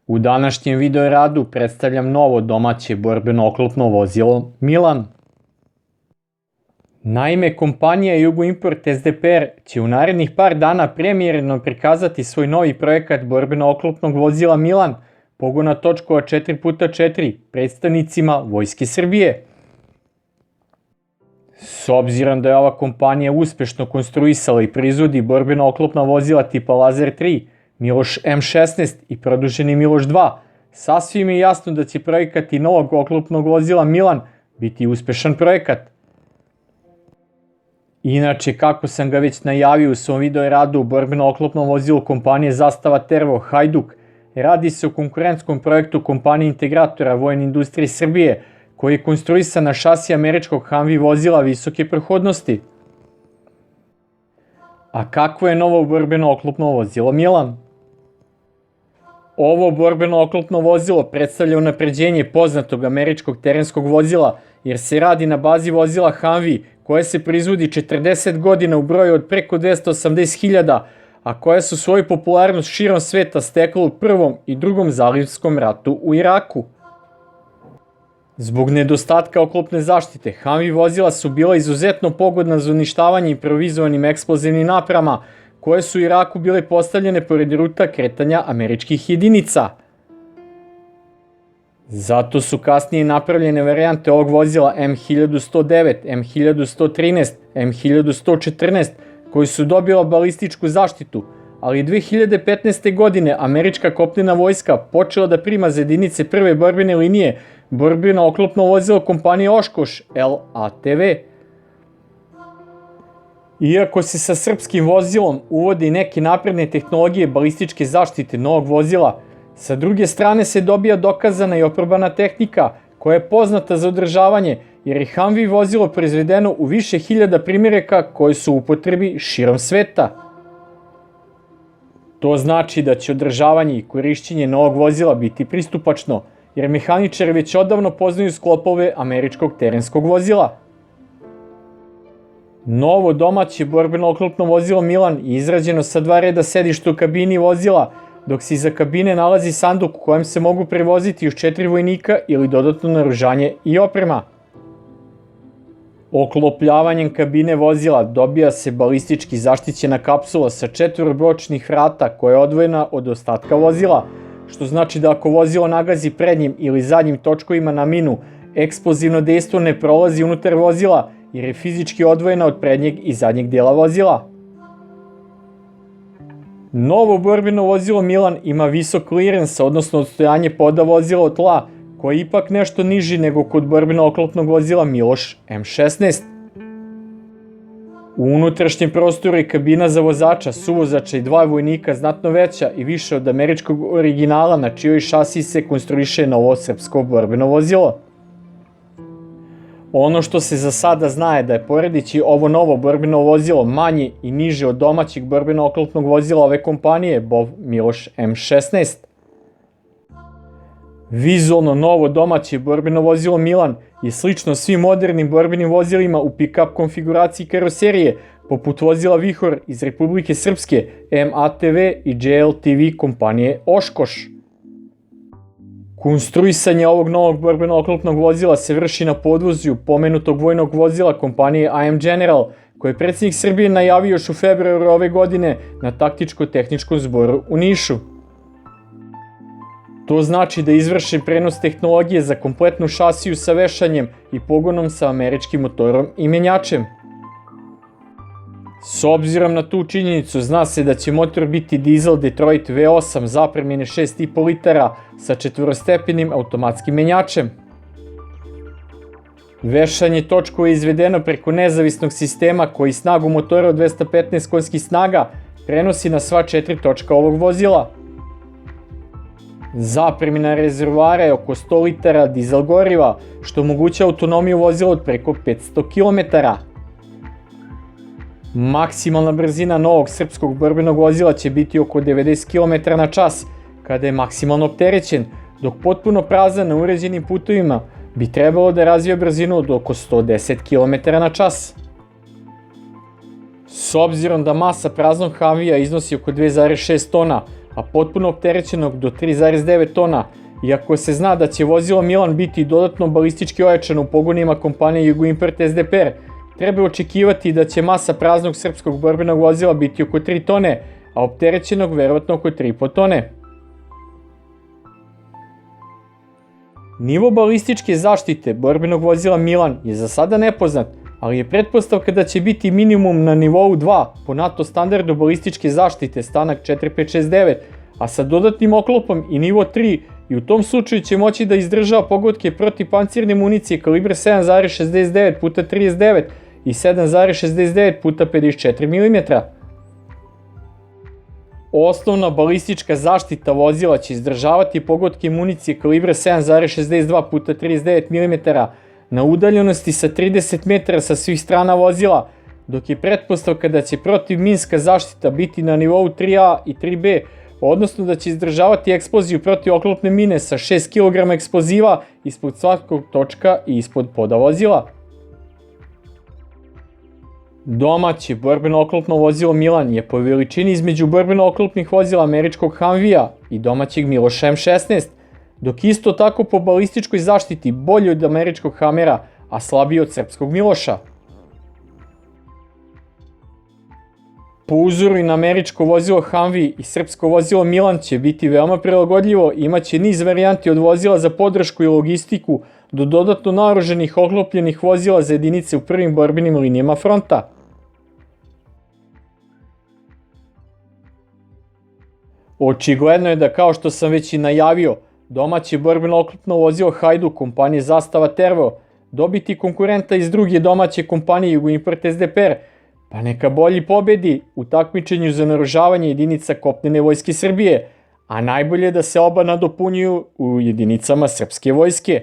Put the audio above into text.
U današnjem video radu predstavljam novo domaće borbeno oklopno vozilo Milan. Naime, kompanija Jugoimport SDPR će u narednih par dana premijerno prikazati svoj novi projekat borbeno oklopnog vozila Milan, pogona točkova 4x4 predstavnicima Vojske Srbije. S obzirom da je ova kompanija uspešno konstruisala i proizvodi borbeno oklopna vozila tipa Lazer 3, Miloš M16 i produženi Miloš 2, sasvim je jasno da će projekat i novog oklopnog vozila Milan biti uspešan projekat. Inače, kako sam ga već najavio u svom video radu o borbeno oklopnom vozilu kompanije Zastava Tervo Hajduk, radi se o konkurentskom projektu kompanije integratora vojne industrije Srbije, koji je konstruisan na šasi američkog Humvee vozila visoke prohodnosti. A kakvo je novo borbeno oklopno vozilo Milan? Ovo borbeno oklopno vozilo predstavlja unapređenje poznatog američkog terenskog vozila, jer se radi na bazi vozila Humvee, koje se proizvodi 40 godina u broju od preko 280.000, a koje su svoju popularnost širom sveta stekle u Prvom i Drugom zalivskom ratu u Iraku. Zbog nedostatka oklopne zaštite, Humvee vozila su bila izuzetno pogodna za uništavanje improvizovanim eksplozivnim napravama, koje su u Iraku bile postavljene pored ruta kretanja američkih jedinica. Zato su kasnije napravljene varijante ovog vozila M1109, M1113, M1114, koji su dobila balističku zaštitu, ali 2015. godine američka kopnena vojska počela da prima za jedinice prve borbene linije borbeno oklopno vozilo kompanije Oshkosh LATV. Iako se sa srpskim vozilom uvode i neke napredne tehnologije balističke zaštite novog vozila, sa druge strane se dobija dokazana i oprobana tehnika koja je poznata za održavanje, jer je Humvee vozilo proizvedeno u više hiljada primjeraka koji su u upotrebi širom sveta. To znači da će održavanje i korišćenje novog vozila biti pristupačno, jer mehaničari već odavno poznaju sklopove američkog terenskog vozila. Novo domaće borbeno oklopno vozilo Milan je izrađeno sa 2 reda sedišta u kabini vozila, dok se iza kabine nalazi sanduk u kojem se mogu prevoziti još 4 vojnika ili dodatno naoružanje i oprema. Oklopljavanjem kabine vozila dobija se balistički zaštićena kapsula sa 4 bočnih vrata koja je odvojena od ostatka vozila, što znači da ako vozilo nagazi prednjim ili zadnjim točkovima na minu, eksplozivno dejstvo ne prolazi unutar vozila jer je fizički odvojena od prednjeg i zadnjeg dela vozila. Novo borbeno vozilo Milan ima visok klirens, odnosno odstojanje poda vozila od tla, koji je ipak nešto niži nego kod borbeno oklopnog vozila Miloš M16. U unutrašnjem prostoru je kabina za vozača, suvozača i 2 vojnika znatno veća i više od američkog originala na čijoj šasi se konstruiše novo srpsko borbeno vozilo. Ono što se za sada zna je da je poredeći ovo novo borbeno vozilo manje i niže od domaćeg borbeno oklopnog vozila ove kompanije BOV Miloš M16. Vizualno novo domaće borbeno vozilo Milan je slično svim modernim borbenim vozilima u pick-up konfiguraciji karoserije, poput vozila Vihor iz Republike Srpske, MATV i JLTV kompanije Oshkosh. Konstruisanje ovog novog borbeno oklopnog vozila se vrši na podvozju pomenutog vojnog vozila kompanije AM General, koje je predsjednik Srbije najavio još u februaru ove godine na taktičko-tehničkom zboru u Nišu. To znači da je izvršen prenos tehnologije za kompletnu šasiju sa vešanjem i pogonom sa američkim motorom i menjačem. S obzirom na tu činjenicu, zna se da će motor biti dizel Detroit V8 zapremine 6,5 litara sa 4-stepenim automatskim menjačem. Vešanje točkova je izvedeno preko nezavisnog sistema koji snagu motora od 215 konjskih snaga prenosi na sva 4 točka ovog vozila. Zapremina rezervoara je oko 100 litara dizel goriva, što omogućava autonomiju vozila od preko 500 km. Maksimalna brzina novog srpskog borbenog vozila će biti oko 90 km na čas, kada je maksimalno opterećen, dok potpuno prazan na uređenim putovima bi trebalo da razvija brzinu od oko 110 km na čas. S obzirom da masa praznog Humveea iznosi oko 2,6 tona, a potpuno opterećenog do 3,9 tona, iako se zna da će vozilo Milan biti dodatno balistički ojačano u pogonima kompanije Jugoimport SDPR, treba očekivati da će masa praznog srpskog borbenog vozila biti oko 3 tone, a opterećenog verovatno oko 3,5 tone. Nivo balističke zaštite borbenog vozila Milan je za sada nepoznat, ali je pretpostavka da će biti minimum na nivou 2 po NATO standardu balističke zaštite Stanak 4569, a sa dodatnim oklopom i nivo 3 i u tom slučaju će moći da izdržava pogodke protipancirne municije kalibra 7,69 x 39 i 7,69 x 54 mm. Osnovna balistička zaštita vozila će izdržavati pogodke municije kalibra 7,62 x 39 mm na udaljenosti sa 30 metara sa svih strana vozila, dok je pretpostavka da će protivminska zaštita biti na nivou 3A i 3B, odnosno da će izdržavati eksploziju protivoklopne mine sa 6 kg eksploziva ispod svakog točka i ispod poda vozila. Domaće borbeno-oklopno vozilo Milan je po veličini između borbeno-oklopnih vozila američkog Humveea i domaćeg Miloša M16, dok isto tako po balističkoj zaštiti bolji od američkog Hammera, a slabiji od srpskog Miloša. Po uzoru i na američko vozilo Humvee i srpsko vozilo Milan će biti veoma prilagodljivo i imaće niz varijanti od vozila za podršku i logistiku do dodatno naoruženih oklopljenih vozila za jedinice u prvim borbenim linijama fronta. Očigledno je da, kao što sam već i najavio, domaće borbeno-oklopno vozilo Hajduk kompanije Zastava Terveo dobiti konkurenta iz druge domaće kompanije Jugoimport SDPR, pa neka bolji pobedi u takmičenju za naoružavanje jedinica kopnene vojske Srbije, a najbolje da se oba nadopunjuju u jedinicama srpske vojske.